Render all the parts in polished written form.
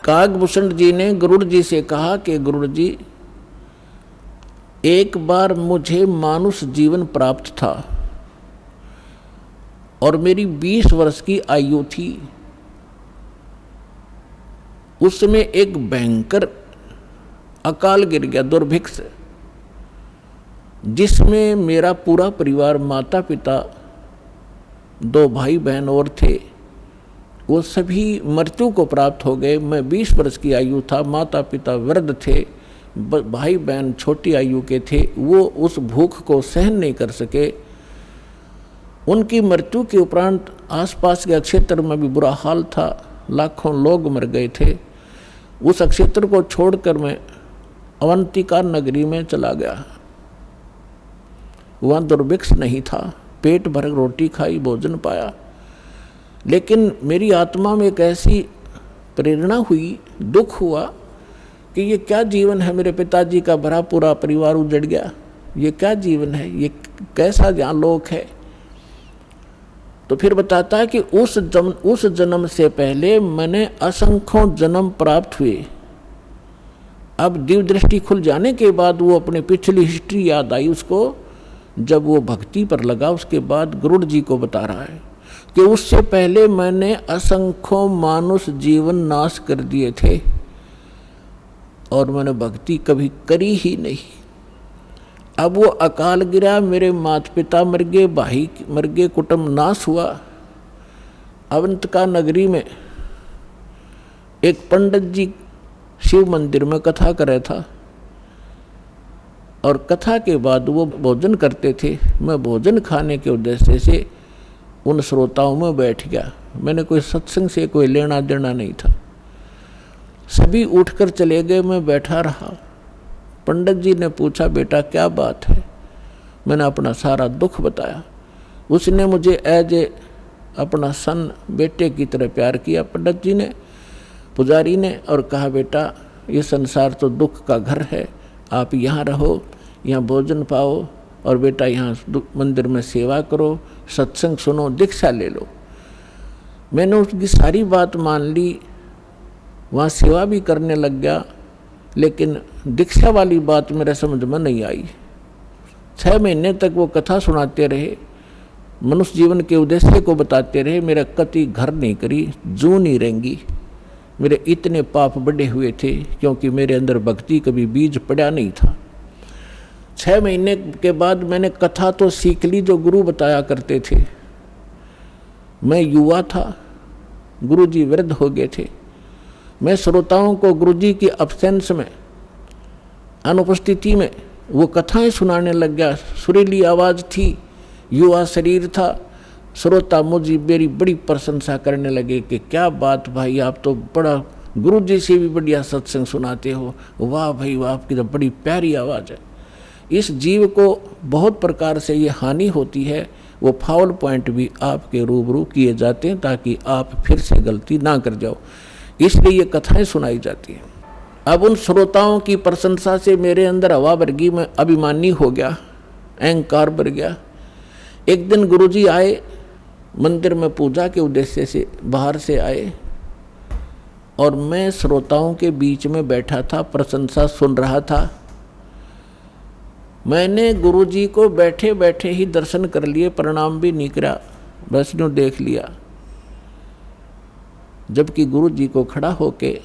कागभूषण जी ने गरुड़ जी से कहा कि गरुड़ जी, एक बार मुझे मानुष जीवन प्राप्त था और मेरी 20 वर्ष की आयु थी। उस समय एक भयंकर अकाल गिर गया, दुर्भिक्ष, जिसमें मेरा पूरा परिवार, माता पिता, 2 भाई बहन और थे, वो सभी मृत्यु को प्राप्त हो गए। मैं 20 वर्ष की आयु था, माता पिता वृद्ध थे, भाई बहन छोटी आयु के थे। वो उस भूख को सहन नहीं कर सके। उनकी मृत्यु के उपरांत आसपास के क्षेत्र में भी बुरा हाल था, लाखों लोग मर गए थे। उस क्षेत्र को छोड़कर मैं अवंतिका नगरी में चला गया। वहाँ दुर्भिक्ष नहीं था, पेट भर रोटी खाई, भोजन पाया। लेकिन मेरी आत्मा में एक ऐसी प्रेरणा हुई, दुख हुआ कि ये क्या जीवन है। मेरे पिताजी का भरा पूरा परिवार उजड़ गया, ये क्या जीवन है, ये कैसा यहाँ लोक है। तो फिर बताता है कि उस जन्म से पहले मैंने असंख्यों जन्म प्राप्त हुए। अब दिव्य दृष्टि खुल जाने के बाद वो अपनी पिछली हिस्ट्री याद आई उसको। जब वो भक्ति पर लगा, उसके बाद गरुड़ जी को बता रहा है कि उससे पहले मैंने असंख्यों मानुष जीवन नाश कर दिए थे और मैंने भक्ति कभी करी ही नहीं। अब वो अकाल गिरा, मेरे माता पिता मर गए, भाई मर गए, कुटुंब नाश हुआ। अवंतिका नगरी में एक पंडित जी शिव मंदिर में कथा कर रहा था और कथा के बाद वो भोजन करते थे। मैं भोजन खाने के उद्देश्य से उन श्रोताओं में बैठ गया। मैंने कोई सत्संग से कोई लेना देना नहीं था। सभी उठकर चले गए, मैं बैठा रहा। पंडित जी ने पूछा, बेटा क्या बात है? मैंने अपना सारा दुख बताया। उसने मुझे एज ए अपना सन, बेटे की तरह प्यार किया पंडित जी ने, पुजारी ने, और कहा, बेटा ये संसार तो दुख का घर है, आप यहाँ रहो, यहाँ भोजन पाओ और बेटा यहाँ मंदिर में सेवा करो, सत्संग सुनो, दीक्षा ले लो। मैंने उसकी सारी बात मान ली, वहाँ सेवा भी करने लग गया। लेकिन दीक्षा वाली बात मेरे समझ में नहीं आई। 6 महीने तक वो कथा सुनाते रहे, मनुष्य जीवन के उद्देश्य को बताते रहे। मेरा कति घर नहीं करी, जू नहीं रहेंगी। मेरे इतने पाप बढ़े हुए थे क्योंकि मेरे अंदर भक्ति कभी बीज पड़ा नहीं था। 6 महीने के बाद मैंने कथा तो सीख ली जो गुरु बताया करते थे। मैं युवा था, गुरु जी वृद्ध हो गए थे। मैं श्रोताओं को गुरु जी की अब्सेंस में, अनुपस्थिति में वो कथाएं सुनाने लग गया। सुरीली आवाज़ थी, युवा शरीर था। श्रोता मुझे मेरी बड़ी प्रशंसा करने लगे कि क्या बात भाई, आप तो बड़ा गुरु जी से भी बढ़िया सत्संग सुनाते हो, वाह भाई वाह, आपकी तो बड़ी प्यारी आवाज़ है। इस जीव को बहुत प्रकार से ये हानि होती है, वो फाउल पॉइंट भी आपके रूबरू किए जाते हैं ताकि आप फिर से गलती ना कर जाओ, इसलिए ये कथाएं सुनाई जाती हैं। अब उन श्रोताओं की प्रशंसा से मेरे अंदर हवा भर गई, मैं अभिमानी हो गया, अहंकार बढ़ गया। एक दिन गुरुजी आए, मंदिर में पूजा के उद्देश्य से बाहर से आए और मैं श्रोताओं के बीच में बैठा था, प्रशंसा सुन रहा था। मैंने गुरुजी को बैठे बैठे ही दर्शन कर लिए, प्रणाम भी नहीं करा, बस यूँ देख लिया। जबकि गुरुजी को खड़ा होके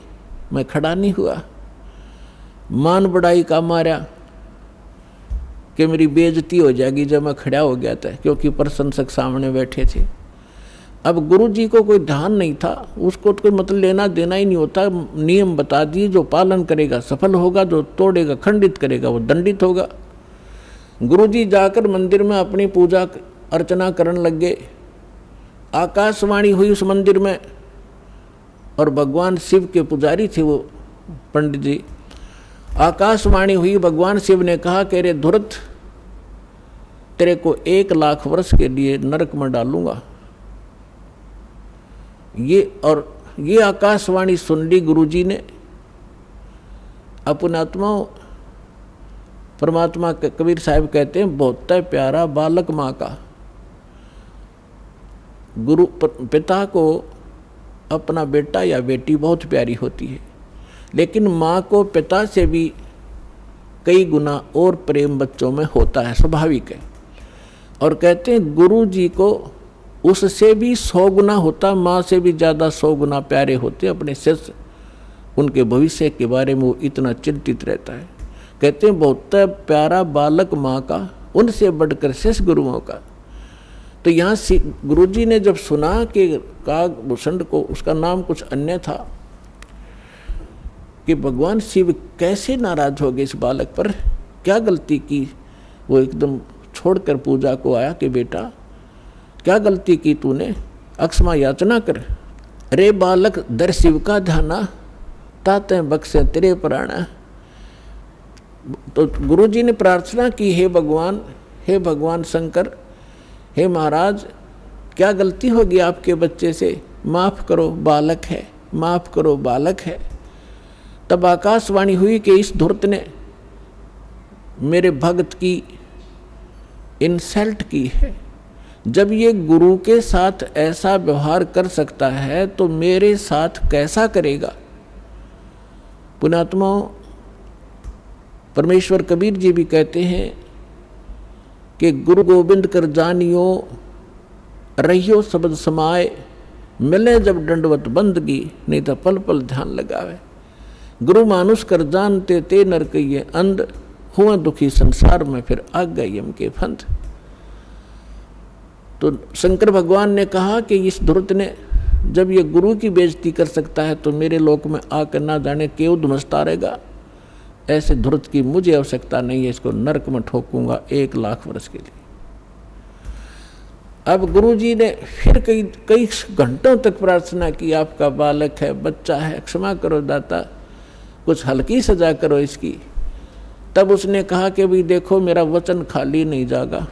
मैं खड़ा नहीं हुआ। मान बढ़ाई का मारा कि मेरी बेइज्जती हो जाएगी जब मैं खड़ा हो गया था, क्योंकि प्रशंसक सामने बैठे थे। अब गुरुजी को कोई ध्यान नहीं था, उसको तो कोई मतलब लेना देना ही नहीं होता। नियम बता दिए, जो पालन करेगा सफल होगा, जो तोड़ेगा खंडित करेगा वो दंडित होगा। गुरुजी जाकर मंदिर में अपनी पूजा अर्चना करने लग गए। आकाशवाणी हुई उस मंदिर में और भगवान शिव के पुजारी थे वो पंडित जी। आकाशवाणी हुई, भगवान शिव ने कहा कि रे धुरत, तेरे को 1 लाख वर्ष के लिए नरक में डालूंगा। ये आकाशवाणी सुन ली गुरुजी ने। अपने आत्माओं, परमात्मा कबीर साहब कहते हैं, बहुत प्यारा बालक माँ का। गुरु पिता को अपना बेटा या बेटी बहुत प्यारी होती है। लेकिन माँ को पिता से भी कई गुना और प्रेम बच्चों में होता है, स्वाभाविक है। और कहते हैं गुरु जी को उससे भी 100 गुना होता, माँ से भी ज़्यादा 100 गुना प्यारे होते अपने शिष्य। उनके भविष्य के बारे में वो इतना चिंतित रहता है। कहते हैं बहुत प्यारा बालक माँ का, उनसे बढ़कर शिष्य गुरुओं का। तो यहाँ गुरुजी ने जब सुना कि कागभूषण को, उसका नाम कुछ अन्य था, कि भगवान शिव कैसे नाराज हो गए इस बालक पर, क्या गलती की, वो एकदम छोड़कर पूजा को आया कि बेटा क्या गलती की तूने, अक्षमा याचना कर। रे बालक दर शिव का ध्याना, ताते बख्शे तेरे प्राणा। तो गुरुजी ने प्रार्थना की, हे भगवान शंकर, हे महाराज, क्या गलती होगी आपके बच्चे से, माफ़ करो, बालक है, माफ़ करो, बालक है। तब आकाशवाणी हुई कि इस धूर्त ने मेरे भक्त की इंसल्ट की है। जब ये गुरु के साथ ऐसा व्यवहार कर सकता है तो मेरे साथ कैसा करेगा। पुण्यात्माओं, परमेश्वर कबीर जी भी कहते हैं कि गुरु गोविंद कर जानियो, रहियो शब्द समाए, मिले जब दंडवत बंदगी, नहीं तो पल पल ध्यान लगावे। गुरु मानुष कर जानते ते नर कहिए अंध, हुआ दुखी संसार में फिर आ गए यम के फंद। तो शंकर भगवान ने कहा कि इस धूर्त ने जब ये गुरु की बेइज्जती कर सकता है तो मेरे लोक में आकर ना जाने क्यों धुमसता रहेगा। ऐसे धूर्त की मुझे आवश्यकता नहीं है, इसको नरक में ठोकूंगा 1 लाख वर्ष के लिए। अब गुरुजी ने फिर कई घंटों तक प्रार्थना की, आपका बालक है, बच्चा है, क्षमा करो दाता, कुछ हल्की सजा करो इसकी। तब उसने कहा कि भाई देखो, मेरा वचन खाली नहीं जागा,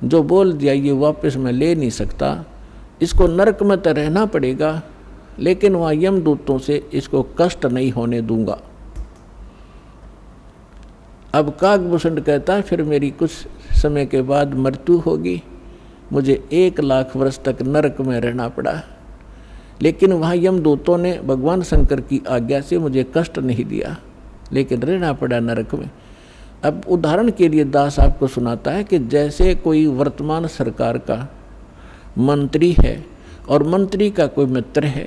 जो बोल दिया ये वापस मैं ले नहीं सकता, इसको नरक में तो रहना पड़ेगा, लेकिन वहाँ यमदूतों से इसको कष्ट नहीं होने दूंगा। अब कागभूषण कहता है फिर मेरी कुछ समय के बाद मृत्यु होगी, मुझे 1 लाख वर्ष तक नरक में रहना पड़ा, लेकिन वहाँ यमदूतों ने भगवान शंकर की आज्ञा से मुझे कष्ट नहीं दिया, लेकिन रहना पड़ा नरक में। अब उदाहरण के लिए दास आपको सुनाता है कि जैसे कोई वर्तमान सरकार का मंत्री है और मंत्री का कोई मित्र है,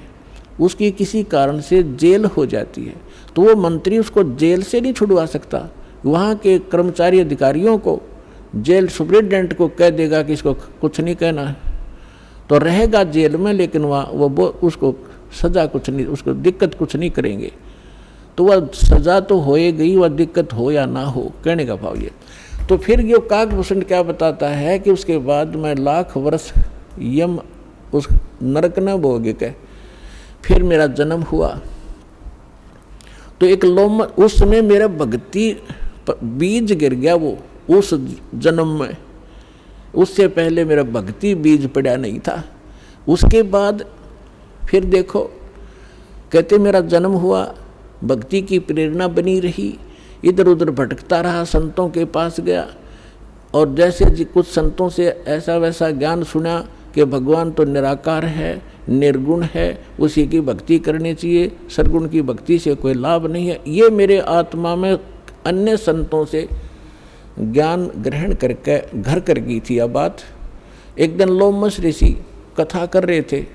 उसकी किसी कारण से जेल हो जाती है, तो वो मंत्री उसको जेल से नहीं छुड़वा सकता। वहाँ के कर्मचारी अधिकारियों को, जेल सुप्रिटेंडेंट को कह देगा कि इसको कुछ नहीं कहना है, तो रहेगा जेल में, लेकिन वहाँ वो उसको सज़ा कुछ नहीं, उसको दिक्कत कुछ नहीं करेंगे। तो वह सज़ा तो होए गई, वह दिक्कत हो या ना हो, कहने का भाव ये। तो फिर ये कागभूषण क्या बताता है कि उसके बाद मैं 1 लाख वर्ष यम उस नरक न भोगे के फिर मेरा जन्म हुआ। तो एक लोम उस समय मेरा भक्ति बीज गिर गया, वो उस जन्म में, उससे पहले मेरा भक्ति बीज पड़ा नहीं था। उसके बाद फिर देखो, कहते मेरा जन्म हुआ, भक्ति की प्रेरणा बनी रही, इधर उधर भटकता रहा, संतों के पास गया, और जैसे कुछ संतों से ऐसा वैसा ज्ञान सुना कि भगवान तो निराकार है, निर्गुण है, उसी की भक्ति करनी चाहिए, सरगुण की भक्ति से कोई लाभ नहीं है। ये मेरे आत्मा में अन्य संतों से ज्ञान ग्रहण करके घर कर गई थी। अब बात एक दिन लोमस ऋषि कथा कर रहे थे,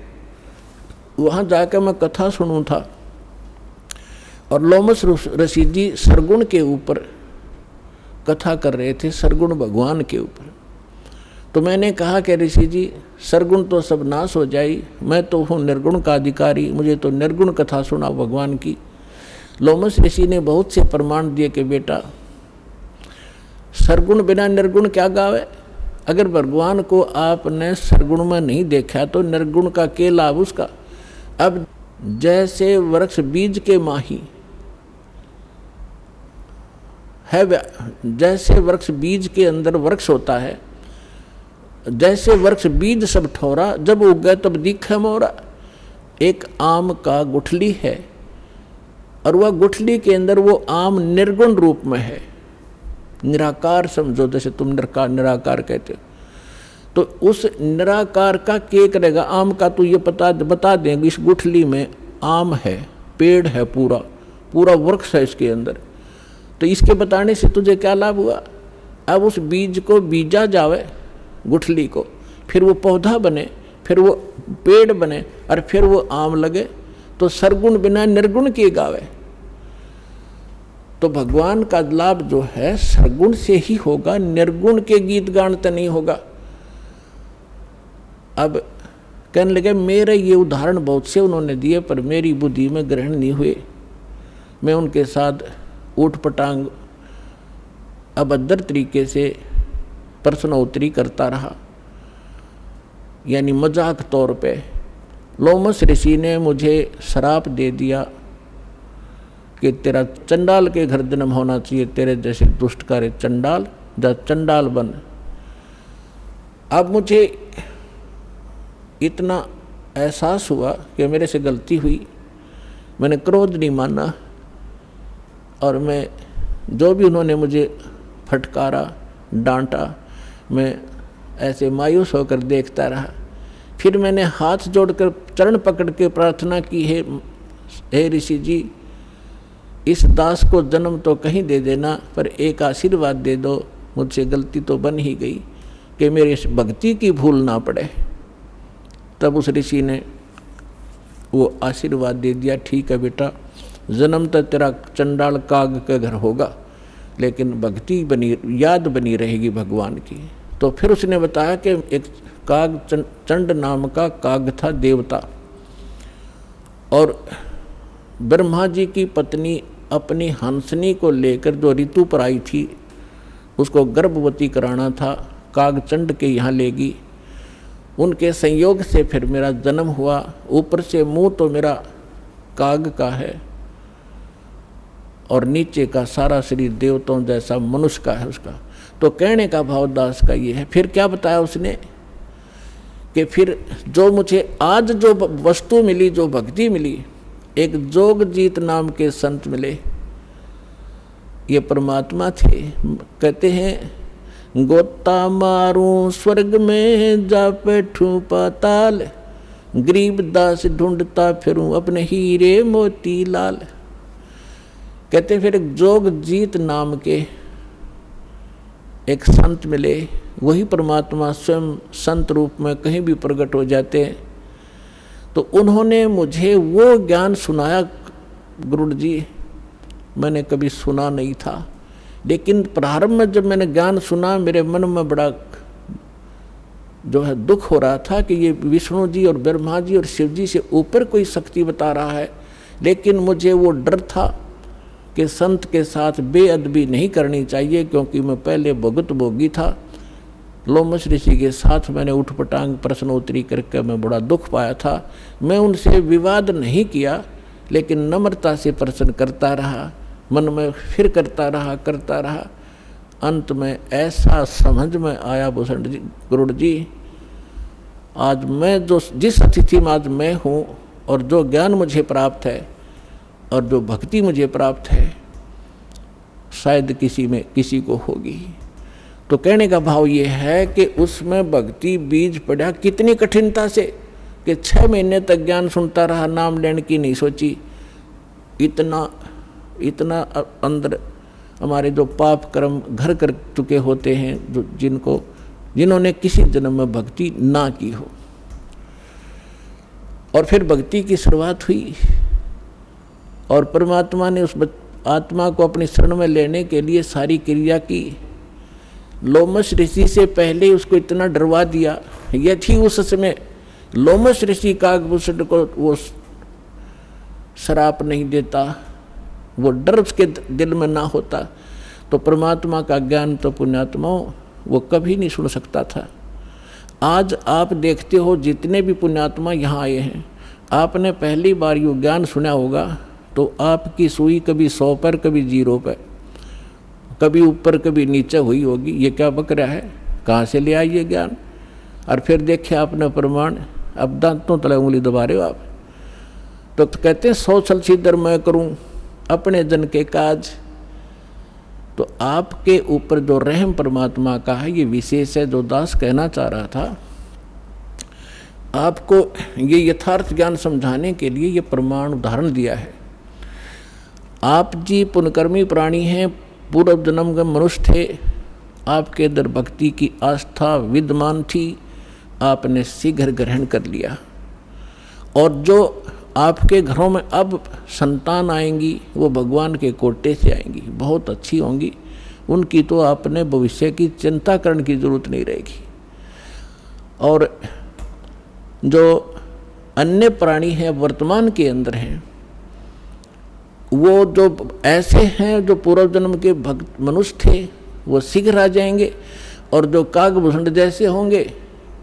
वहाँ जाकर मैं कथा सुनूं था, और लोमस ऋषि जी सरगुण के ऊपर कथा कर रहे थे, सरगुण भगवान के ऊपर। तो मैंने कहा कि ऋषि जी, सरगुण तो सब नाश हो जाए, मैं तो हूँ निर्गुण का अधिकारी, मुझे तो निर्गुण कथा सुना भगवान की। लोमस ऋषि ने बहुत से प्रमाण दिए कि बेटा, सरगुण बिना निर्गुण क्या गावे। अगर भगवान को आपने सरगुण में नहीं देखा तो निर्गुण का क्या लाभ उसका। अब जैसे वृक्ष बीज के माही है, जैसे वृक्ष बीज के अंदर वृक्ष होता है, जैसे वृक्ष बीज सब ठोरा, जब उग गए तब दिखे मोरा। एक आम का गुठली है, और वह गुठली के अंदर वो आम निर्गुण रूप में है, निराकार समझो, जैसे तुम निराकार कहते हो। तो उस निराकार का क्या करेगा, आम का तो ये बता देंगे इस गुठली में आम है, पेड़ है, पूरा पूरा वृक्ष है इसके अंदर। तो इसके बताने से तुझे क्या लाभ हुआ? अब उस बीज को बीजा जावे, गुठली को, फिर वो पौधा बने, फिर वो पेड़ बने, और फिर वो आम लगे, तो सरगुण बिना निर्गुण किए गावे। तो भगवान का लाभ जो है सरगुण से ही होगा, निर्गुण के गीत गान तो नहीं होगा। अब कहने लगे मेरे ये उदाहरण बहुत से उन्होंने दिए, पर मेरी बुद्धि में ग्रहण नहीं हुए। मैं उनके साथ ऊट पटांग अभद्र तरीके से प्रश्नोत्तरी करता रहा, यानी मजाक तौर पे। लोमस ऋषि ने मुझे श्राप दे दिया कि तेरा चंडाल के घर जन्म होना चाहिए, तेरे जैसे दुष्ट कार्य चंडाल, जा चंडाल बन। अब मुझे इतना एहसास हुआ कि मेरे से गलती हुई, मैंने क्रोध नहीं माना, और मैं जो भी उन्होंने मुझे फटकारा, डांटा, मैं ऐसे मायूस होकर देखता रहा। फिर मैंने हाथ जोड़कर चरण पकड़ के प्रार्थना की, हे ऋषि जी, इस दास को जन्म तो कहीं दे देना, पर एक आशीर्वाद दे दो, मुझसे गलती तो बन ही गई, कि मेरी इस भक्ति की भूल ना पड़े। तब उस ऋषि ने वो आशीर्वाद दे दिया, ठीक है बेटा, जन्म तो तेरा चंडाल काग के घर होगा, लेकिन भक्ति बनी, याद बनी रहेगी भगवान की। तो फिर उसने बताया कि एक काग, चंड नाम का काग था, देवता, और ब्रह्मा जी की पत्नी अपनी हंसनी को लेकर जो ऋतु पर आई थी, उसको गर्भवती कराना था, काग चंड के यहाँ लेगी। उनके संयोग से फिर मेरा जन्म हुआ। ऊपर से मुंह तो मेरा काग का है, और नीचे का सारा शरीर देवताओं जैसा मनुष्य का है उसका। तो कहने का भाव दास का ये है। फिर क्या बताया उसने कि फिर जो मुझे आज जो वस्तु मिली, जो भक्ति मिली, एक जोगजीत नाम के संत मिले, ये परमात्मा थे। कहते हैं, गोता मारूं स्वर्ग में जा बैठूं पाताल, गरीब दास ढूंढता फिरूं अपने हीरे मोती लाल। कहते फिर एक जोगजीत नाम के एक संत मिले, वही परमात्मा स्वयं संत रूप में कहीं भी प्रकट हो जाते हैं। तो उन्होंने मुझे वो ज्ञान सुनाया, गुरु जी मैंने कभी सुना नहीं था, लेकिन प्रारंभ में जब मैंने ज्ञान सुना, मेरे मन में बड़ा जो है दुख हो रहा था कि ये विष्णु जी और ब्रह्मा जी और शिव जी से ऊपर कोई शक्ति बता रहा है। लेकिन मुझे वो डर था कि संत के साथ बेअदबी नहीं करनी चाहिए, क्योंकि मैं पहले भुगत भोगी था। लोमस ऋषि के साथ मैंने उठपटांग प्रश्नोत्तरी करके मैं बड़ा दुख पाया था। मैं उनसे विवाद नहीं किया, लेकिन नम्रता से प्रश्न करता रहा, मन में फिर करता रहा। अंत में ऐसा समझ में आया, भूषण जी, गुरु जी, आज मैं जिस अतिथि में आज मैं हूँ, और जो ज्ञान मुझे प्राप्त है और जो भक्ति मुझे प्राप्त है, शायद किसी को होगी। तो कहने का भाव ये है कि उसमें भक्ति बीज पड़ा कितनी कठिनता से, कि 6 महीने तक ज्ञान सुनता रहा, नाम लेने की नहीं सोची। इतना अंदर हमारे जो पाप कर्म घर कर चुके होते हैं, जो जिन्होंने किसी जन्म में भक्ति ना की हो। और फिर भक्ति की शुरुआत हुई, और परमात्मा ने उस आत्मा को अपनी शरण में लेने के लिए सारी क्रिया की। लोमस ऋषि से पहले उसको इतना डरवा दिया, यदि उस समय लोमस ऋषि कागभूषण को वो श्राप नहीं देता, वो डर उसके दिल में ना होता, तो परमात्मा का ज्ञान तो पुण्यात्माओं वो कभी नहीं सुन सकता था। आज आप देखते हो जितने भी पुण्यात्मा यहाँ आए हैं, आपने पहली बार यो ज्ञान सुना होगा तो आपकी सुई कभी 100 पर, कभी 0 पर, कभी ऊपर कभी नीचे हुई होगी। ये क्या बक रहा है, कहाँ से ले आई ये ज्ञान? और फिर देखे आपने प्रमाण, अब दांतों तले उंगली दबा रहे हो आप। तो कहते हैं 100 छल सीधर मैं करूं अपने जन के काज। तो आपके ऊपर जो रहम परमात्मा का है, ये विशेष है। जो दास कहना चाह रहा था, आपको ये यथार्थ ज्ञान समझाने के लिए ये प्रमाण उदाहरण दिया है। आप जी पुण्यकर्मी प्राणी हैं, पूर्व जन्म के मनुष्य थे, आपके अंदर भक्ति की आस्था विद्यमान थी, आपने शीघ्र ग्रहण कर लिया। और जो आपके घरों में अब संतान आएंगी वो भगवान के कोटे से आएंगी, बहुत अच्छी होंगी, उनकी तो आपने भविष्य की चिंता करने की जरूरत नहीं रहेगी। और जो अन्य प्राणी हैं वर्तमान के अंदर हैं, वो जो ऐसे हैं जो पूर्व जन्म के भक्त मनुष्य थे वो शीघ्र आ जाएंगे, और जो कागभूषण जैसे होंगे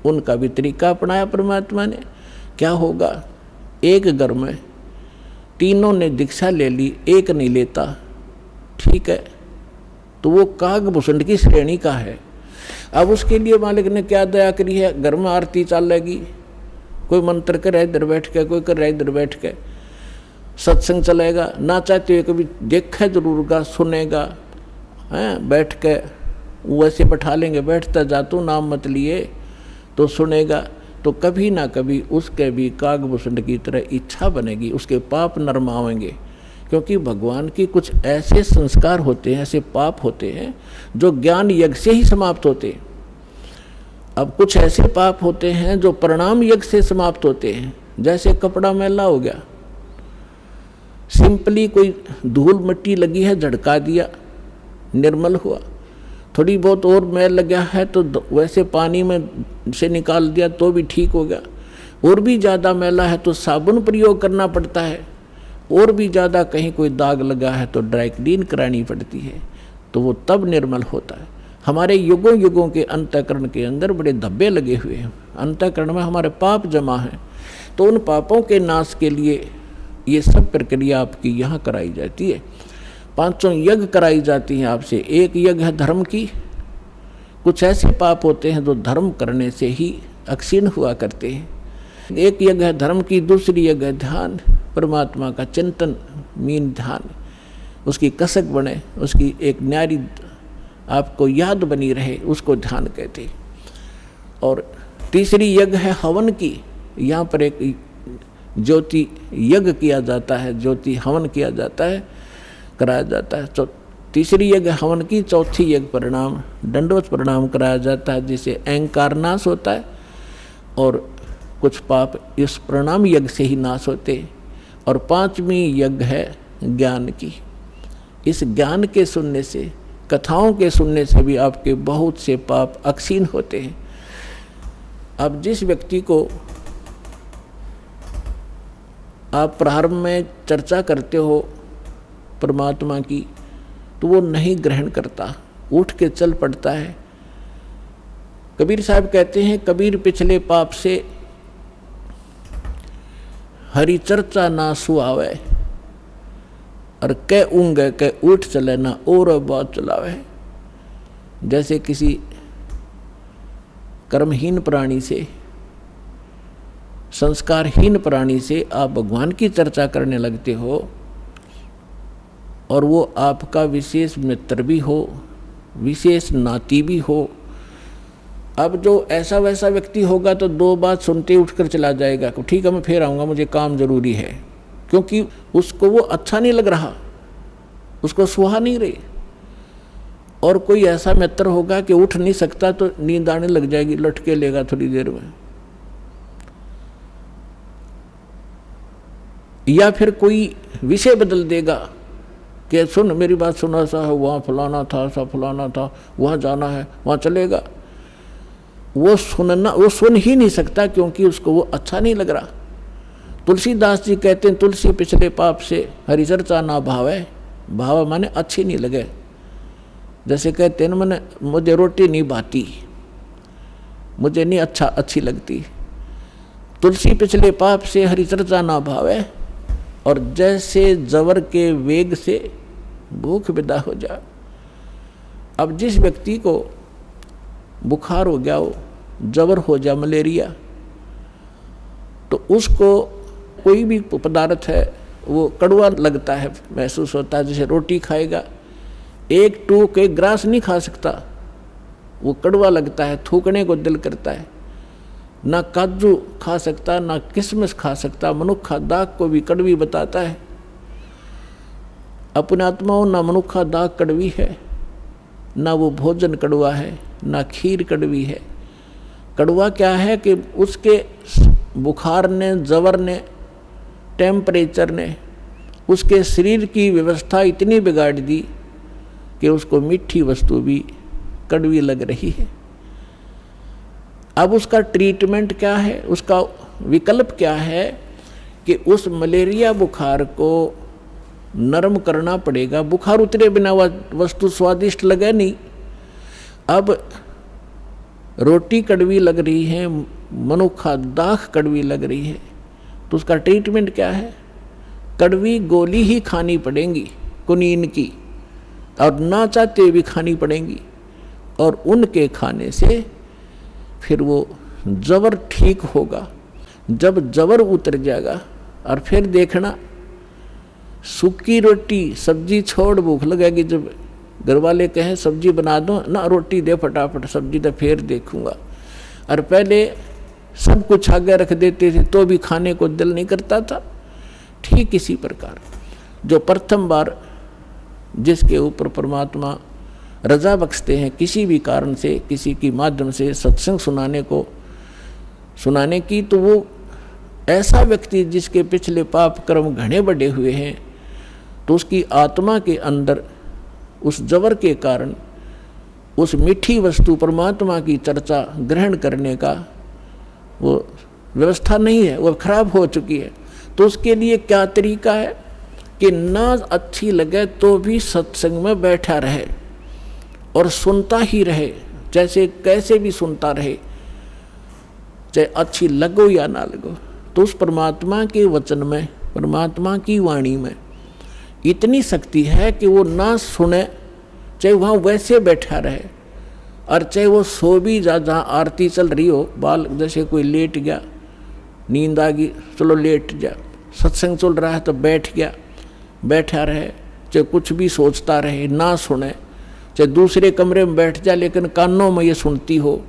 उनका भी तरीका अपनाया परमात्मा ने। क्या होगा, एक घर में तीनों ने दीक्षा ले ली, एक नहीं लेता, ठीक है, तो वो कागभूषण की श्रेणी का है। अब उसके लिए मालिक ने क्या दया करी है, घर में आरती चलेगी, कोई मंत्र कर रहा है इधर बैठ के, कोई कर रहा है इधर बैठ के, सत्संग चलेगा, ना चाहते हुए कभी देखा जरूर का, सुनेगा, हैं बैठ के वैसे बैठा लेंगे, बैठता जा तू नाम मत लिए तो सुनेगा, तो कभी ना कभी उसके भी कागभूषण की तरह इच्छा बनेगी, उसके पाप नरमावेंगे। क्योंकि भगवान की कुछ ऐसे संस्कार होते हैं, ऐसे पाप होते हैं जो ज्ञान यज्ञ से ही समाप्त होते हैं। अब कुछ ऐसे पाप होते हैं जो प्रणाम यज्ञ से समाप्त होते हैं। जैसे कपड़ा मैला हो गया, सिंपली कोई धूल मिट्टी लगी है झड़का दिया, निर्मल हुआ। थोड़ी बहुत और मैल लगा है तो वैसे पानी में से निकाल दिया तो भी ठीक हो गया। और भी ज़्यादा मैला है तो साबुन प्रयोग करना पड़ता है, और भी ज़्यादा कहीं कोई दाग लगा है तो ड्राई क्लीन करानी पड़ती है, तो वो तब निर्मल होता है। हमारे युगों युगों के अंतःकरण के अंदर बड़े धब्बे लगे हुए हैं, अंतःकरण में हमारे पाप जमा हैं, तो उन पापों के नाश के लिए ये सब प्रक्रिया आपकी यहाँ कराई जाती है। 5 यज्ञ कराई जाती हैं आपसे। एक यज्ञ है धर्म की, कुछ ऐसे पाप होते हैं जो धर्म करने से ही अक्षीण हुआ करते हैं। एक यज्ञ है धर्म की, दूसरी यज्ञ है ध्यान, परमात्मा का चिंतन, मीन ध्यान, उसकी कसक बने, उसकी एक न्यारी आपको याद बनी रहे, उसको ध्यान कहते हैं। और तीसरी यज्ञ है हवन की, यहाँ पर एक ज्योति यज्ञ किया जाता है, ज्योति हवन किया जाता है, कराया जाता है। तीसरी यज्ञ हवन की, चौथी यज्ञ प्रणाम, दंडवत प्रणाम कराया जाता है, जिससे अहंकार नाश होता है और कुछ पाप इस प्रणाम यज्ञ से ही नाश होते। और 5वीं यज्ञ है ज्ञान की। इस ज्ञान के सुनने से, कथाओं के सुनने से भी आपके बहुत से पाप अक्षीण होते हैं। अब जिस व्यक्ति को आप प्रारंभ में चर्चा करते हो परमात्मा की, तो वो नहीं ग्रहण करता, उठ के चल पड़ता है। कबीर साहब कहते हैं, कबीर पिछले पाप से हरि चर्चा ना सुआवे, और कै ऊँगे कै उठ चले ना और बात चलावे। जैसे किसी कर्महीन प्राणी से, संस्कारहीन प्राणी से आप भगवान की चर्चा करने लगते हो, और वो आपका विशेष मित्र भी हो, विशेष नाती भी हो। अब जो ऐसा वैसा व्यक्ति होगा तो 2 बात सुनते ही उठकर चला जाएगा, ठीक है मैं फिर आऊँगा, मुझे काम जरूरी है, क्योंकि उसको वो अच्छा नहीं लग रहा, उसको सुहा नहीं रही। और कोई ऐसा मित्र होगा कि उठ नहीं सकता तो नींद आने लग जाएगी, लटके लेगा थोड़ी देर में। या फिर कोई विषय बदल देगा कि सुन मेरी बात सुना, सा है वहाँ फलाना था, सा फलाना था, वहाँ जाना है, वहाँ चलेगा। वो सुन ही नहीं सकता, क्योंकि उसको वो अच्छा नहीं लग रहा। तुलसीदास जी कहते हैं, तुलसी पिछले पाप से हरि चर्चा ना भावे, भाव माने अच्छी नहीं लगे। जैसे कहते हैं ना, मैंने मुझे रोटी नहीं भाती, मुझे नहीं अच्छी लगती। तुलसी पिछले पाप से हरि चर्चा ना भावे, और जैसे जवर के वेग से भूख विदा हो जा। अब जिस व्यक्ति को बुखार हो गया हो, जवर हो जा, मलेरिया, तो उसको कोई भी पदार्थ है वो कड़वा लगता है, महसूस होता है। जैसे रोटी खाएगा, एक टूक एक ग्रास नहीं खा सकता, वो कड़वा लगता है, थूकने को दिल करता है। ना काजू खा सकता, ना किशमिश खा सकता, मनुक्खा दाग को भी कड़वी बताता है। अपने आत्माओं ना मनुखा दाग कड़वी है, ना वो भोजन कड़वा है, ना खीर कड़वी है। कड़वा क्या है कि उसके बुखार ने, जवर ने, टेम्परेचर ने उसके शरीर की व्यवस्था इतनी बिगाड़ दी कि उसको मीठी वस्तु भी कड़वी लग रही है। अब उसका ट्रीटमेंट क्या है, उसका विकल्प क्या है कि उस मलेरिया बुखार को नरम करना पड़ेगा। बुखार उतरे बिना वस्तु स्वादिष्ट लगे नहीं। अब रोटी कड़वी लग रही है, मनुखा दाख कड़वी लग रही है, तो उसका ट्रीटमेंट क्या है? कड़वी गोली ही खानी पड़ेंगी कुनीन की, और ना चाहते भी खानी पड़ेंगी, और उनके खाने से फिर वो जबर ठीक होगा। जब जबर उतर जाएगा और फिर देखना सूखी रोटी सब्जी छोड़ भूख लगेगी। जब घर वाले कहें सब्जी बना दो ना, रोटी दे फटाफट, सब्जी तो फिर देखूंगा। और पहले सब कुछ आगे रख देते थे तो भी खाने को दिल नहीं करता था। ठीक इसी प्रकार जो प्रथम बार जिसके ऊपर परमात्मा रजा बख्शते हैं किसी भी कारण से, किसी के माध्यम से सत्संग सुनाने की, तो वो ऐसा व्यक्ति जिसके पिछले पाप कर्म घने बढ़े हुए हैं, तो उसकी आत्मा के अंदर उस जबर के कारण उस मीठी वस्तु परमात्मा की चर्चा ग्रहण करने का वो व्यवस्था नहीं है, वो खराब हो चुकी है। तो उसके लिए क्या तरीका है कि ना अच्छी लगे तो भी सत्संग में बैठा रहे और सुनता ही रहे, जैसे कैसे भी सुनता रहे, चाहे अच्छी लगो या ना लगो। तो उस परमात्मा के वचन में, परमात्मा की वाणी में इतनी शक्ति है कि वो ना सुने, चाहे वहाँ वैसे बैठा रहे, और चाहे वो सो भी जा, जहाँ आरती चल रही हो, बाल जैसे कोई लेट गया, नींद आ गई, चलो लेट जा, सत्संग चल रहा है तो बैठ गया, बैठा रहे, चाहे कुछ भी सोचता रहे, ना सुने, चाहे दूसरे कमरे में बैठ जाए लेकिन कानों में ये सुनती हो,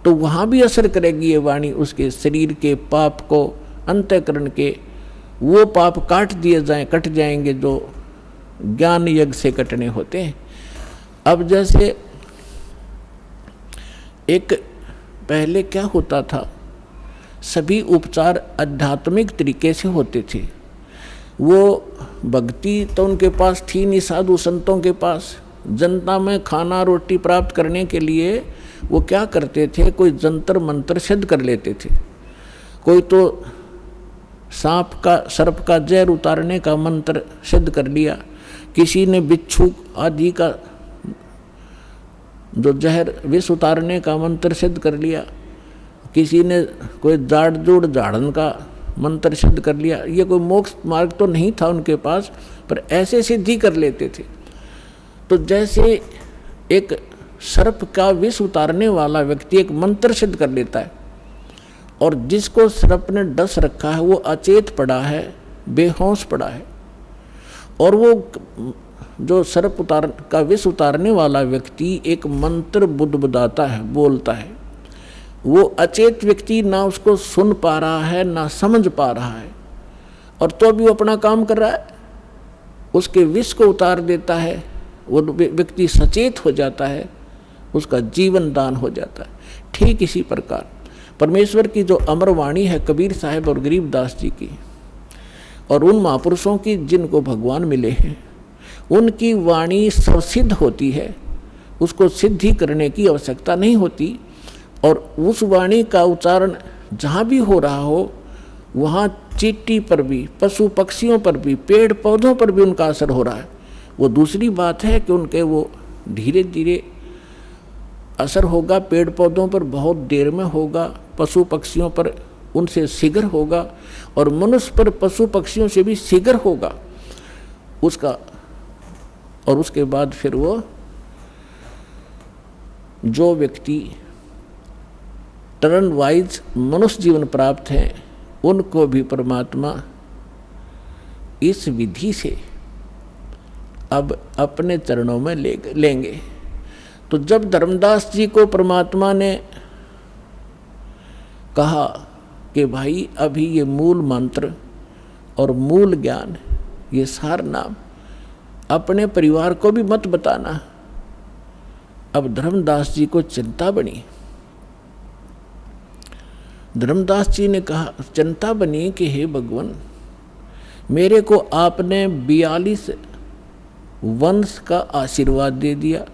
तो वहाँ भी असर करेगी ये वाणी। उसके शरीर के पाप को, अंतःकरण के वो पाप कट जाएंगे जो ज्ञान यज्ञ से कटने होते हैं। अब जैसे एक पहले क्या होता था, सभी उपचार आध्यात्मिक तरीके से होते थे। वो भक्ति तो उनके पास थी नहीं, साधु संतों के पास। जनता में खाना रोटी प्राप्त करने के लिए वो क्या करते थे, कोई जंतर मंत्र सिद्ध कर लेते थे। कोई तो सर्प का जहर उतारने का मंत्र सिद्ध कर लिया, किसी ने बिच्छू आदि का जो जहर विष उतारने का मंत्र सिद्ध कर लिया, किसी ने कोई जाड़ जोड़ झाड़न का मंत्र सिद्ध कर लिया। ये कोई मोक्ष मार्ग तो नहीं था उनके पास, पर ऐसे सिद्धि कर लेते थे। तो जैसे एक सर्प का विष उतारने वाला व्यक्ति एक मंत्र सिद्ध कर लेता है, और जिसको सर्प ने डस रखा है वो अचेत पड़ा है, बेहोश पड़ा है, और वो जो सर्प का विष उतारने वाला व्यक्ति एक मंत्र बुदबुदाता है, बोलता है, वो अचेत व्यक्ति ना उसको सुन पा रहा है ना समझ पा रहा है, और तो भी वो अपना काम कर रहा है, उसके विष को उतार देता है, वो व्यक्ति सचेत हो जाता है, उसका जीवन दान हो जाता है। ठीक इसी प्रकार परमेश्वर की जो अमर वाणी है कबीर साहब और गरीबदास जी की, और उन महापुरुषों की जिनको भगवान मिले हैं, उनकी वाणी स्वसिद्ध होती है, उसको सिद्धि करने की आवश्यकता नहीं होती। और उस वाणी का उच्चारण जहाँ भी हो रहा हो, वहाँ चींटी पर भी, पशु पक्षियों पर भी, पेड़ पौधों पर भी उनका असर हो रहा है। वो दूसरी बात है कि उनके वो धीरे धीरे असर होगा, पेड़ पौधों पर बहुत देर में होगा, पशु पक्षियों पर उनसे शीघ्र होगा, और मनुष्य पर पशु पक्षियों से भी शीघ्र होगा उसका। और उसके बाद फिर वो जो व्यक्ति टर्न वाइज मनुष्य जीवन प्राप्त है, उनको भी परमात्मा इस विधि से अब अपने चरणों में लेंगे। तो जब धर्मदास जी को परमात्मा ने कहा कि भाई अभी ये मूल मंत्र और मूल ज्ञान, ये सार नाम अपने परिवार को भी मत बताना। अब धर्मदास जी को चिंता बनी। धर्मदास जी ने कहा, चिंता बनी कि हे भगवान, मेरे को आपने 42 वंश का आशीर्वाद दे दिया।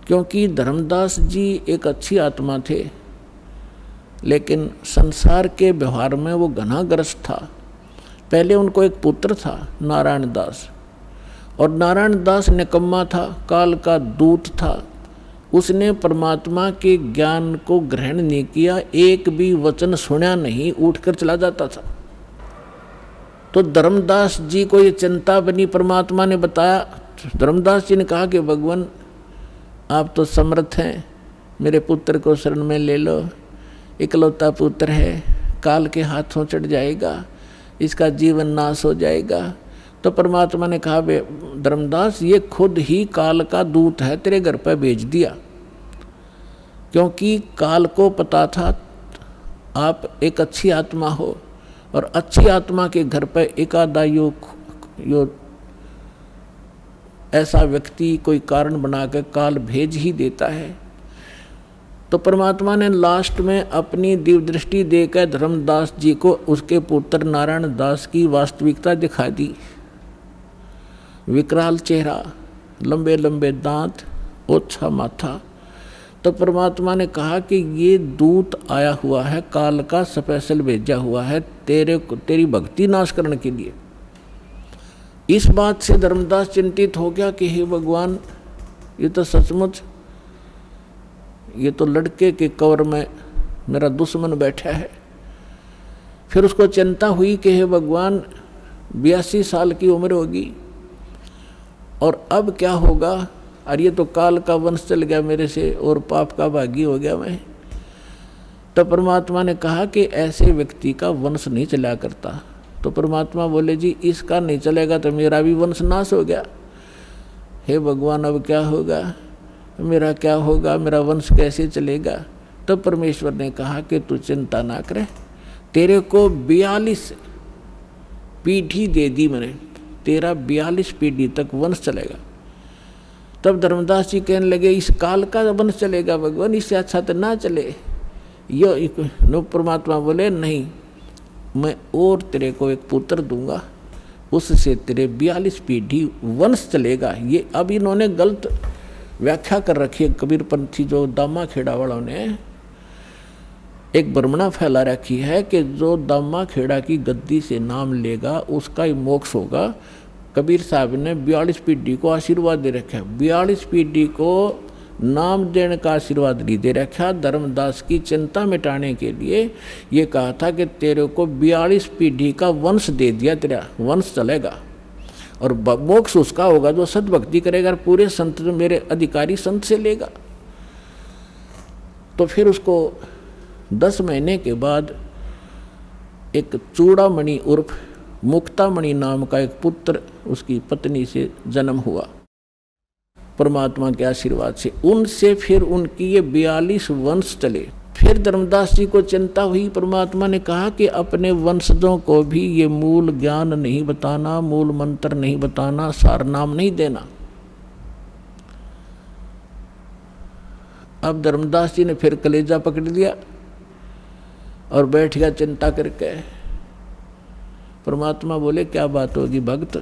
क्योंकि धर्मदास जी एक अच्छी आत्मा थे, लेकिन संसार के व्यवहार में वो घनाग्रस्त था। पहले उनको एक पुत्र था नारायण दास, और नारायण दास निकम्मा था, काल का दूत था। उसने परमात्मा के ज्ञान को ग्रहण नहीं किया, एक भी वचन सुना नहीं, उठकर चला जाता था। तो धर्मदास जी को ये चिंता बनी, परमात्मा ने बताया। धर्मदास जी ने कहा कि भगवान आप तो समर्थ हैं, मेरे पुत्र को शरण में ले लो, इकलौता पुत्र है, काल के हाथों चढ़ जाएगा, इसका जीवन नाश हो जाएगा। तो परमात्मा ने कहा, धर्मदास ये खुद ही काल का दूत है, तेरे घर पर भेज दिया। क्योंकि काल को पता था आप एक अच्छी आत्मा हो, और अच्छी आत्मा के घर पर एक आधा यो ऐसा व्यक्ति कोई कारण बनाकर काल भेज ही देता है। तो परमात्मा ने लास्ट में अपनी दिव्य दृष्टि देकर धर्मदास जी को उसके पुत्र नारायण दास की वास्तविकता दिखा दी। विकराल चेहरा, लंबे लंबे दांत, ओछा माथा। तो परमात्मा ने कहा कि ये दूत आया हुआ है, काल का स्पेशल भेजा हुआ है तेरी भक्ति नाश करने के लिए। इस बात से धर्मदास चिंतित हो गया कि हे भगवान, ये तो सचमुच, ये तो लड़के के कवर में मेरा दुश्मन बैठा है। फिर उसको चिंता हुई कि हे भगवान, 82 साल की उम्र होगी और अब क्या होगा। अरे ये तो काल का वंश चल गया मेरे से, और पाप का भागी हो गया मैं। तो परमात्मा ने कहा कि ऐसे व्यक्ति का वंश नहीं चला करता। तो परमात्मा बोले, जी इसका नहीं चलेगा तो मेरा भी वंश नाश हो गया। हे भगवान, अब क्या होगा, मेरा क्या होगा, मेरा वंश कैसे चलेगा। तब परमेश्वर ने कहा कि तू चिंता ना करे, तेरे को 42 पीढ़ी दे दी मैंने, तेरा 42 पीढ़ी तक वंश चलेगा। तब धर्मदास जी कहने लगे, इस काल का वंश चलेगा भगवान, इससे अच्छा तो ना चले। यो परमात्मा बोले, नहीं, मैं और तेरे को एक पुत्र दूंगा, उससे तेरे 42 पीढ़ी वंश चलेगा। ये अब इन्होंने गलत व्याख्या कर रखी है। कबीरपंथी जो दामा खेड़ा वालों ने एक भ्रमणा फैला रखी है कि जो दामा खेड़ा की गद्दी से नाम लेगा उसका ही मोक्ष होगा। कबीर साहब ने 42 पीढ़ी को आशीर्वाद दे रखा है, 42 पीढ़ी को नाम देने का आशीर्वाद नहीं दे रखा। धर्मदास की चिंता मिटाने के लिए ये कहा था कि तेरे को 42 पीढ़ी का वंश दे दिया, तेरा वंश चलेगा और मोक्ष उसका होगा जो सद्भक्ति करेगा और पूरे संत जो मेरे अधिकारी संत से लेगा। तो फिर उसको 10 महीने के बाद एक चूड़ामणि उर्फ मुक्तामणि नाम का एक पुत्र उसकी पत्नी से जन्म हुआ परमात्मा के आशीर्वाद से। उनसे फिर उनकी ये 42 वंश चले। फिर धर्मदास जी को चिंता हुई। परमात्मा ने कहा कि अपने वंशजों को भी ये मूल ज्ञान नहीं बताना, मूल मंत्र नहीं बताना, सार नाम नहीं देना। अब धर्मदास जी ने फिर कलेजा पकड़ लिया और बैठ गया चिंता करके। परमात्मा बोले, क्या बात होगी भक्त?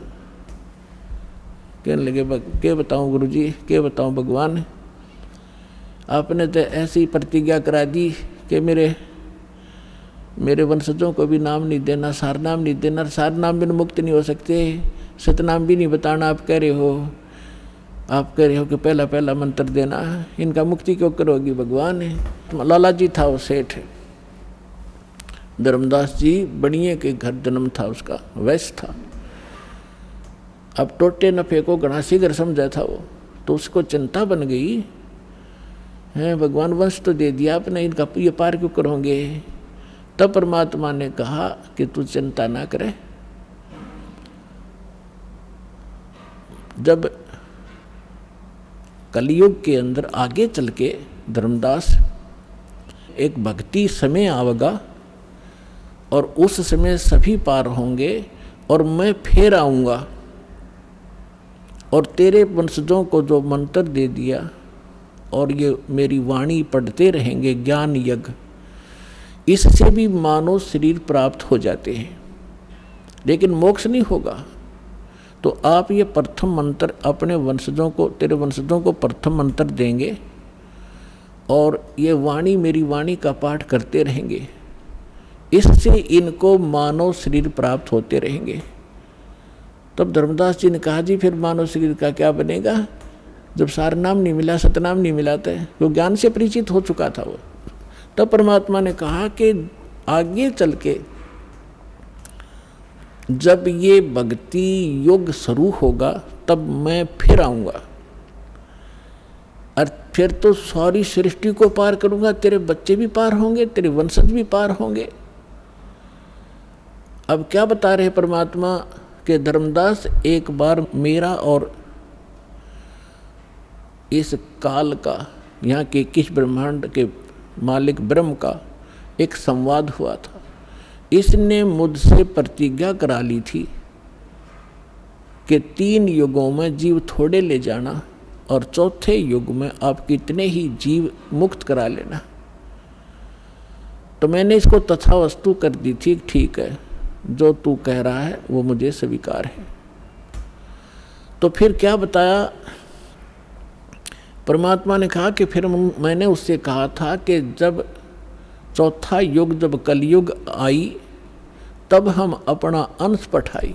कहने लगे, क्या बताऊं गुरुजी, क्या बताऊं भगवान, आपने तो ऐसी प्रतिज्ञा करा दी कि मेरे वंशजों को भी नाम नहीं देना, सार नाम नहीं देना। सार नाम बिन मुक्त नहीं हो सकते, सतनाम भी नहीं बताना। आप कह रहे हो कि पहला पहला मंत्र देना, इनका मुक्ति क्यों करोगी भगवान? लाला जी था वो सेठ, धर्मदास जी बड़िए के घर जन्म था उसका, वैश्य था। अब टोटे नफे को घना शीघ्र समझा था वो, तो उसको चिंता बन गई है, भगवान वंश तो दे दिया आपने, इनका ये पार क्यों करोगे? तब परमात्मा ने कहा कि तू चिंता ना करे। जब कलयुग के अंदर आगे चल के धर्मदास एक भक्ति समय आवेगा और उस समय सभी पार होंगे और मैं फिर आऊँगा और तेरे वंशजों को जो मंत्र दे दिया और ये मेरी वाणी पढ़ते रहेंगे ज्ञान यज्ञ, इससे भी मानव शरीर प्राप्त हो जाते हैं, लेकिन मोक्ष नहीं होगा। तो आप ये प्रथम मंत्र अपने वंशजों को, तेरे वंशजों को प्रथम मंत्र देंगे और ये वाणी मेरी वाणी का पाठ करते रहेंगे, इससे इनको मानव शरीर प्राप्त होते रहेंगे। तब धर्मदास जी ने कहा जी फिर मानव शरीर का क्या बनेगा, जब सार नाम नहीं मिला, सतनाम नहीं मिला था, तो ज्ञान से परिचित हो चुका था वो। तब परमात्मा ने कहा कि आगे चल के जब ये भक्ति योग शुरू होगा तब मैं फिर आऊंगा और फिर तो सारी सृष्टि को पार करूंगा, तेरे बच्चे भी पार होंगे, तेरे वंशज भी पार होंगे। अब क्या बता रहे परमात्मा के धर्मदास, एक बार मेरा और इस काल का, यहाँ के किस ब्रह्मांड के मालिक ब्रह्म का एक संवाद हुआ था। इसने मुझसे प्रतिज्ञा करा ली थी कि 3 युगों में जीव थोड़े ले जाना और चौथे युग में आप कितने ही जीव मुक्त करा लेना। तो मैंने इसको तथावस्तु कर दी थी, ठीक है जो तू कह रहा है वो मुझे स्वीकार है। तो फिर क्या बताया परमात्मा ने कहा कि फिर मैंने उससे कहा था कि जब चौथा युग, जब कलयुग आई तब हम अपना अंश पठाई।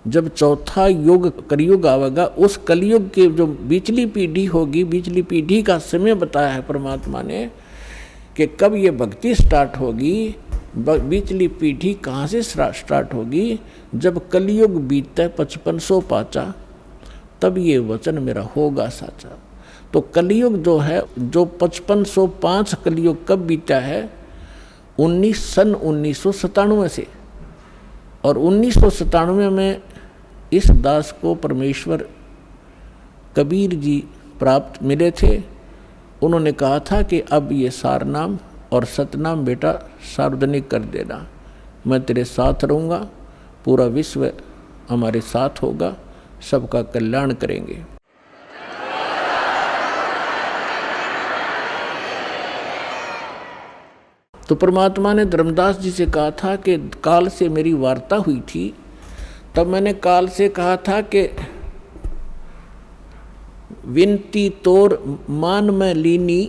जब चौथा युग कलयुग आवेगा, उस कलयुग के जो बीचली पीढ़ी होगी, बीचली पीढ़ी का समय बताया है परमात्मा ने कि कब ये भक्ति स्टार्ट होगी। बीचली पीढ़ी कहाँ से स्टार्ट होगी, जब कलयुग बीते 5500 पाचा, तब ये वचन मेरा होगा साचा। तो कलयुग जो है, जो 5505 कलयुग कब बीता है, सन 1997 से। और 1997 में इस दास को परमेश्वर कबीर जी प्राप्त मिले थे। उन्होंने कहा था कि अब ये सारनाम और सतनाम बेटा सार्वजनिक कर देना, मैं तेरे साथ रहूँगा, पूरा विश्व हमारे साथ होगा, सबका कल्याण करेंगे। तो परमात्मा ने धर्मदास जी से कहा था कि काल से मेरी वार्ता हुई थी, तब मैंने काल से कहा था कि विनती तोर मान में लीनी,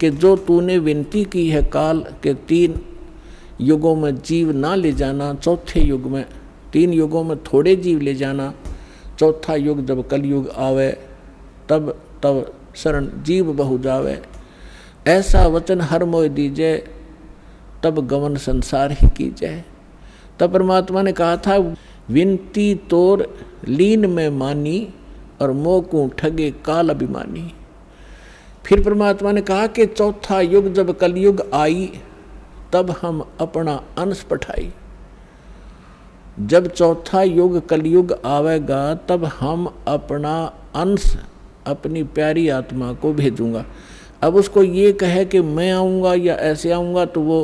कि जो तूने विनती की है काल के 3 युगों में जीव ना ले जाना, चौथे युग में 3 युगों में थोड़े जीव ले जाना, चौथा युग जब कलयुग आवे तब शरण जीव बहु जावे, ऐसा वचन हर मोय दीजे, तब गमन संसार ही की जाए। तब परमात्मा ने कहा था विनती तोर लीन में मानी और मोकू ठगे काल अभिमानी। फिर परमात्मा ने कहा कि चौथा युग जब कलयुग आई तब हम अपना अंश पठाई। जब चौथा युग कलयुग आवेगा तब हम अपना अंश, अपनी प्यारी आत्मा को भेजूंगा। अब उसको ये कहे कि मैं आऊँगा या ऐसे आऊँगा, तो वो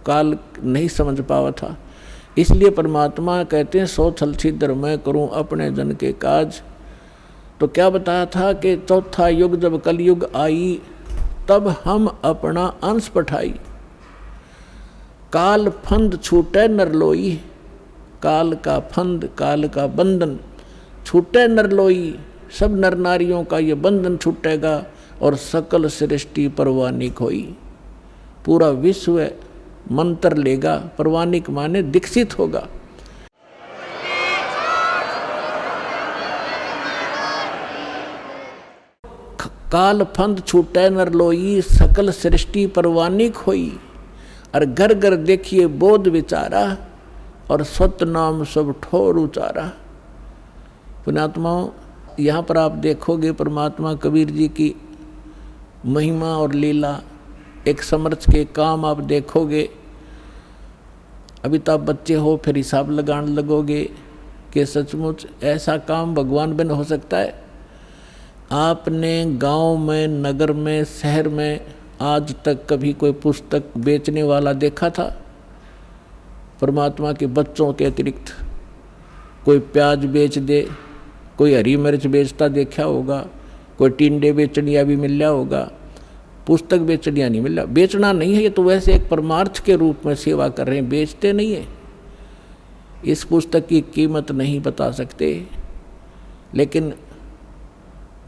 काल नहीं समझ पावा था। इसलिए परमात्मा कहते हैं 100 छल छिद्र मैं करूं अपने जन के काज। तो क्या बताया था कि चौथा युग जब कलयुग आई तब हम अपना अंश पठाई। काल फंद छूटे नरलोई, काल का फंद, काल का बंधन छूटे नरलोई, सब नर नारियों का ये बंधन छूटेगा और सकल सृष्टि परवानिक होई। पूरा विश्व मंत्र लेगा, परवानिक माने दीक्षित होगा। काल फंद छूटे नर लोई, सकल सृष्टि परवानिक होई। और घर घर देखिए बोध विचारा, और सत नाम सब ठोर उचारा। पुण्यात्माओं, यहाँ पर आप देखोगे परमात्मा कबीर जी की महिमा और लीला, एक समर्थ के काम आप देखोगे। अभी तो आप बच्चे हो, फिर हिसाब लगाने लगोगे कि सचमुच ऐसा काम भगवान बिन हो सकता है। आपने गांव में, नगर में, शहर में आज तक कभी कोई पुस्तक बेचने वाला देखा था? परमात्मा के बच्चों के अतिरिक्त कोई प्याज बेच दे, कोई हरी मिर्च बेचता देखा होगा, कोई टिंडे बेचनिया भी मिल रहा होगा, पुस्तक बेचनिया नहीं मिल रहा। बेचना नहीं है, ये तो वैसे एक परमार्थ के रूप में सेवा कर रहे हैं, बेचते नहीं है। इस पुस्तक की कीमत नहीं बता सकते, लेकिन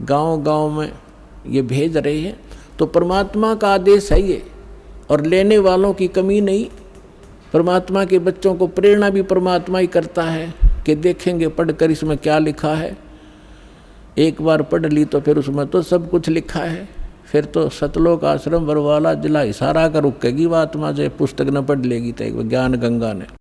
गांव-गांव में ये भेज रहे हैं, तो परमात्मा का आदेश है ये, और लेने वालों की कमी नहीं। परमात्मा के बच्चों को प्रेरणा भी परमात्मा ही करता है कि देखेंगे पढ़कर इसमें क्या लिखा है। एक बार पढ़ ली तो फिर उसमें तो सब कुछ लिखा है, फिर तो सतलोक आश्रम बरवाला जिला हिसारा का रुकेगी वो आत्मा, जो पुस्तक न पढ़ लेगी तो ज्ञान गंगा ने।